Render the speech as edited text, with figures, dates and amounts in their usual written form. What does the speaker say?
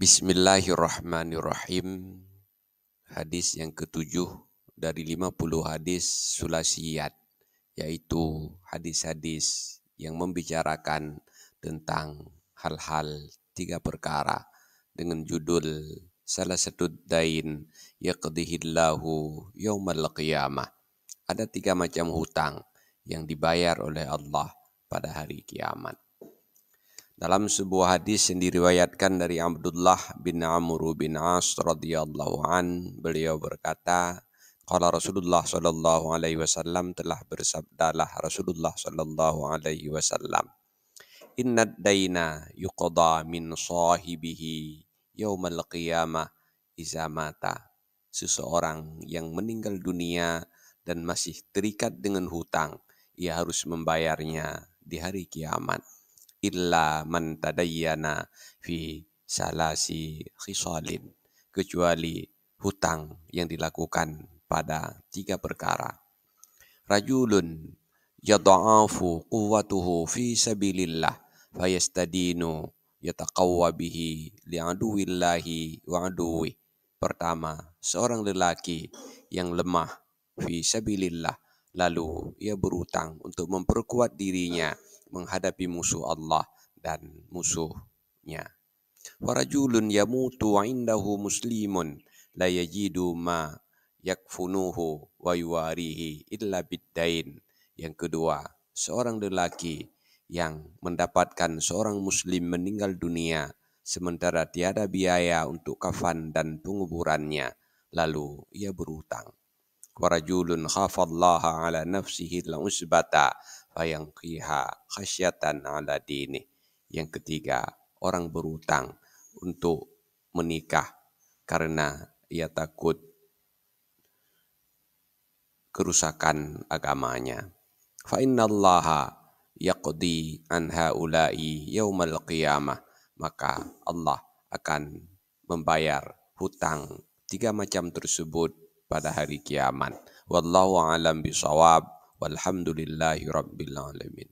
Bismillahirrahmanirrahim. Hadis yang ketujuh dari 50 hadis sulasiyat, yaitu hadis-hadis yang membicarakan tentang hal-hal 3 perkara dengan judul salah satu dain yaqdihillahu yaumal qiyamah. Ada 3 macam hutang yang dibayar oleh Allah pada hari kiamat. Dalam sebuah hadis yang diriwayatkan dari Abdullah bin Amr bin As radhiyallahu an, beliau berkata, qala Rasulullah sallallahu alaihi wasallam, telah bersabdalah Rasulullah sallallahu alaihi wasallam, innad daina yuqda min sahibihi yaumal qiyamah iza mata. Seseorang yang meninggal dunia dan masih terikat dengan hutang, ia harus membayarnya di hari kiamat. Illa man tadayyana fi salasi khisalin, kecuali hutang yang dilakukan pada 3 perkara. Rajulun yadha'afu quwwatuhu fi sabilillah fayastadinu yataqawwa bihi li'aduwillahi wa aduwi. Pertama, seorang lelaki yang lemah fi sabilillah, lalu ia berhutang untuk memperkuat dirinya menghadapi musuh Allah dan musuhnya. Warajulun yamutu indahu muslimun la yajidu ma yakfunuhu wa yuwarihi illa biddain. Yang kedua, seorang lelaki yang mendapatkan seorang muslim meninggal dunia sementara tiada biaya untuk kafan dan penguburannya, lalu ia berhutang. Warajulun khafallaha ala nafsihi al-usbata fayanqiha khasyatan ala dini. Yang ketiga, orang berhutang untuk menikah karena ia takut kerusakan agamanya. Fa innallaha yaqdi an haula'i yaumal qiyamah, maka Allah akan membayar hutang 3 macam tersebut pada hari kiamat. Wallahu a'lam bishawab. Walhamdulillahi rabbil alamin.